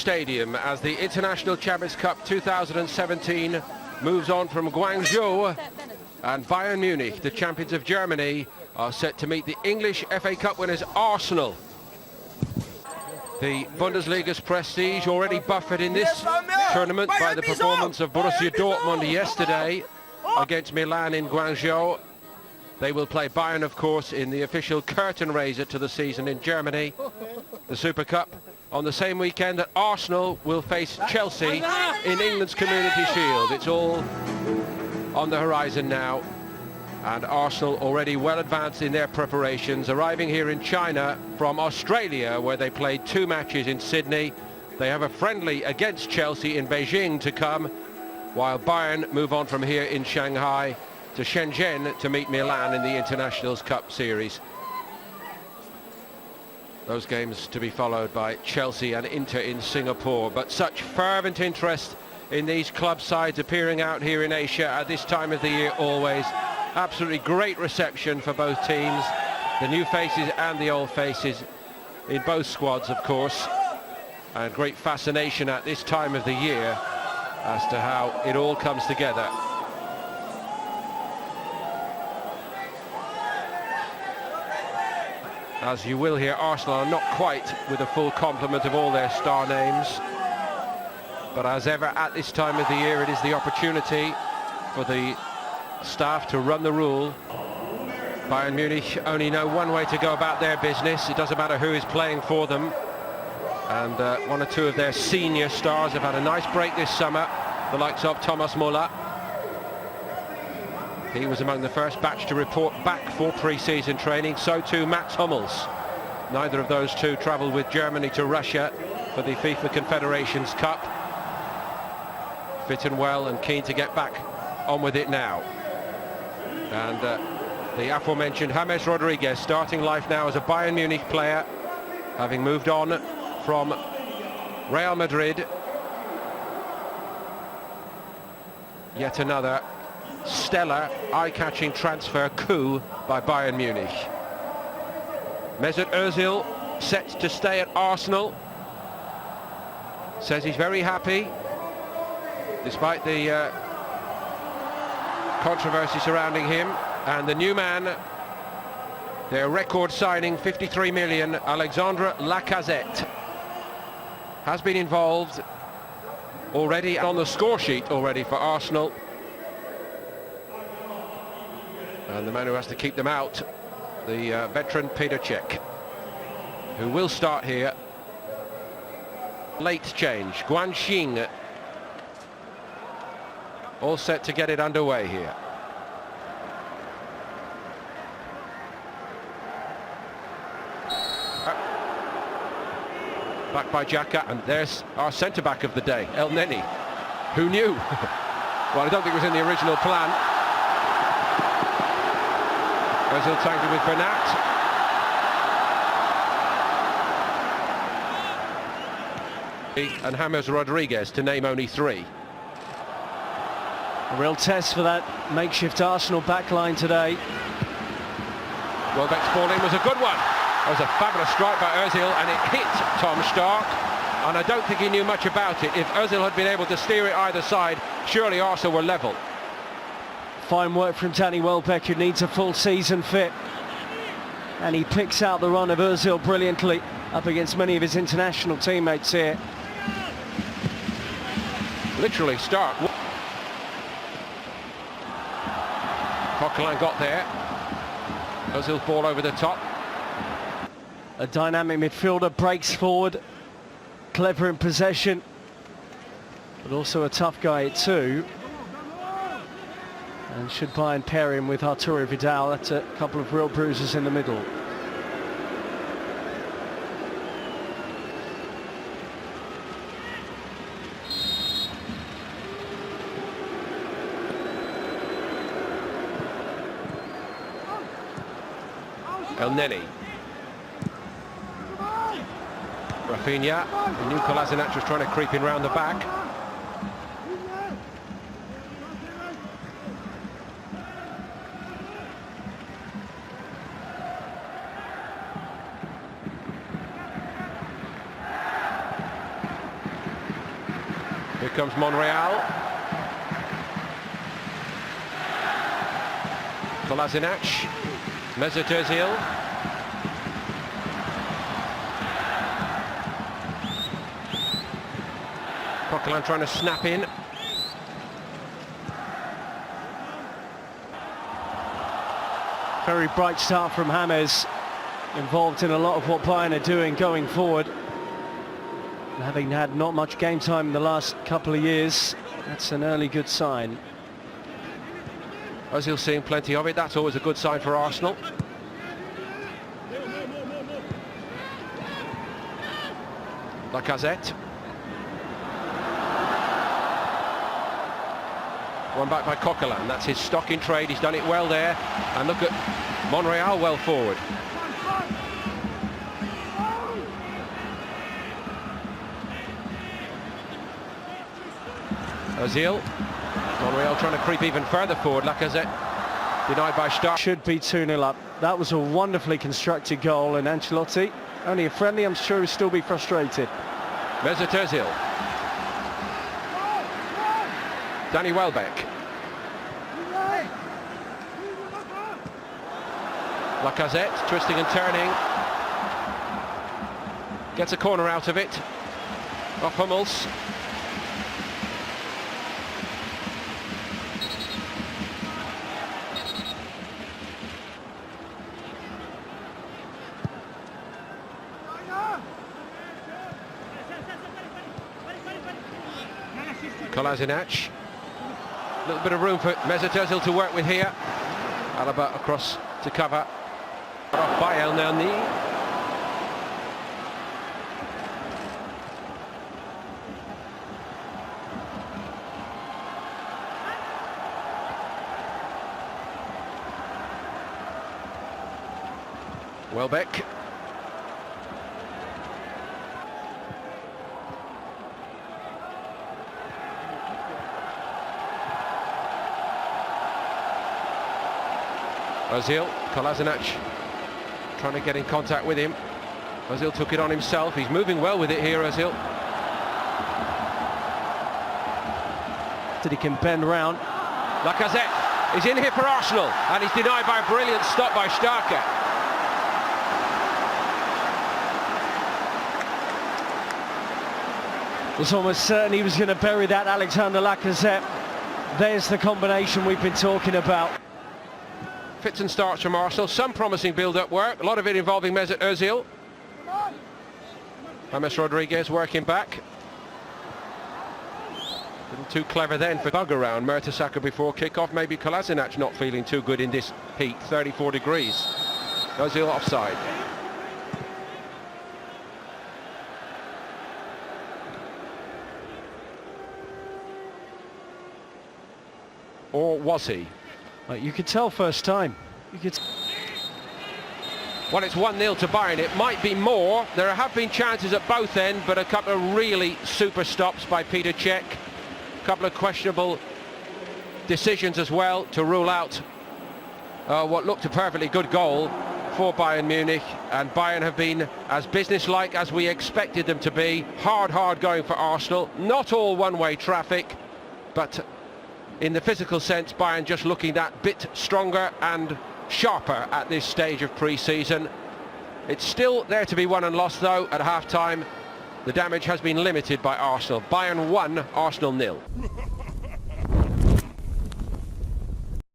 Stadium as the International Champions Cup 2017 moves on from Guangzhou, and Bayern Munich, the champions of Germany, are set to meet the English FA Cup winners Arsenal. The Bundesliga's prestige already buffered in this tournament by the performance of Borussia Dortmund yesterday against Milan in Guangzhou. They will play Bayern, of course, in the official curtain raiser to the season in Germany, the Super Cup, on the same weekend that Arsenal will face Chelsea in England's Community Shield. It's all on the horizon now, and Arsenal already well advanced in their preparations, arriving here in China from Australia, where they played 2 matches in Sydney. They have a friendly against Chelsea in Beijing to come, while Bayern move on from here in Shanghai to Shenzhen to meet Milan in the Internationals Cup Series. Those games to be followed by Chelsea and Inter in Singapore. But such fervent interest in these club sides appearing out here in Asia at this time of the year always. Absolutely great reception for both teams, the new faces and the old faces in both squads, of course, and great fascination at this time of the year as to how it all comes together. As you will hear, Arsenal are not quite with a full complement of all their star names, but as ever at this time of the year, it is the opportunity for the staff to run the rule. Bayern Munich only know one way to go about their business. It doesn't matter who is playing for them, and 1 or 2 of their senior stars have had a nice break this summer, the likes of Thomas Müller. He was among the first batch to report back for pre-season training, so too Mats Hummels. Neither of those two travelled with Germany to Russia for the FIFA Confederations Cup. Fit and well and keen to get back on with it now. And the aforementioned James Rodriguez starting life now as a Bayern Munich player, having moved on from Real Madrid. Yet another stellar, eye-catching transfer coup by Bayern Munich. Mesut Ozil set to stay at Arsenal. Says he's very happy, despite the controversy surrounding him. And the new man, their record signing, 53 million, Alexandre Lacazette, has been involved already on the score sheet already for Arsenal. And the man who has to keep them out, the veteran Peter Cech, who will start here. Late change, Guanxing, all set to get it underway here. Back by Xhaka, and there's our centre-back of the day, El Neni. Who knew? Well, I don't think it was in the original plan. Ozil tangled with Bernat. And James Rodriguez, to name only 3. A real test for that makeshift Arsenal backline today. Welbeck's ball in was a good one. That was a fabulous strike by Ozil, and it hit Tom Stark. And I don't think he knew much about it. If Ozil had been able to steer it either side, surely Arsenal were level. Fine work from Danny Welbeck, who needs a full season fit. And he picks out the run of Ozil brilliantly up against many of his international teammates here. Literally Stark. Coquelin got there. Ozil's ball over the top. A dynamic midfielder, breaks forward, clever in possession, but also a tough guy too. And should Bayern pair him with Arturo Vidal, that's a couple of real bruises in the middle. El Neni. Rafinha. Nicolas Kolasinac was trying to creep in round the back. comes Monreal. Kolasinac. Mesut Ozil. Coquelin trying to snap in. Very bright start from James, involved in a lot of what Bayern are doing going forward. And having had not much game time in the last couple of years, that's an early good sign. Ozil seeing plenty of it, that's always a good sign for Arsenal. Lacazette. One back by Coquelin, that's his stock in trade, he's done it well there. And look at Monreal well forward. Ozil. Monreal trying to creep even further forward. Lacazette denied by Stark. Should be 2-0 up. That was a wonderfully constructed goal, and Ancelotti, only a friendly, I'm sure he'll still be frustrated. Mesut Ozil. Danny Welbeck. Lacazette twisting and turning. Gets a corner out of it. Off Hummels. Kolasinac. A little bit of room for Mesut Ozil to work with here. Alaba across to cover. Off by El Nani. Welbeck. Ozil, Kolasinac trying to get in contact with him. Ozil took it on himself. He's moving well with it here, Ozil. That he can bend round. Lacazette is in here for Arsenal, and he's denied by a brilliant stop by Starker. It was almost certain he was going to bury that, Alexander Lacazette. There's the combination we've been talking about. Fits and starts from Arsenal, some promising build-up work, a lot of it involving Mesut Ozil. James Rodriguez working back. A little too clever then for bug around Mertesacker before kick-off. Maybe Kolasinac not feeling too good in this heat, 34 degrees. Ozil offside. Or was he? You could tell first time. You could. Well, it's 1-0 to Bayern. It might be more. There have been chances at both ends, but a couple of really super stops by Peter Cech. A couple of questionable decisions as well to rule out what looked a perfectly good goal for Bayern Munich. And Bayern have been as businesslike as we expected them to be. Hard going for Arsenal. Not all one-way traffic, but in the physical sense, Bayern just looking that bit stronger and sharper at this stage of pre-season. It's still there to be won and lost, though, at half-time. The damage has been limited by Arsenal. Bayern 1, Arsenal 0.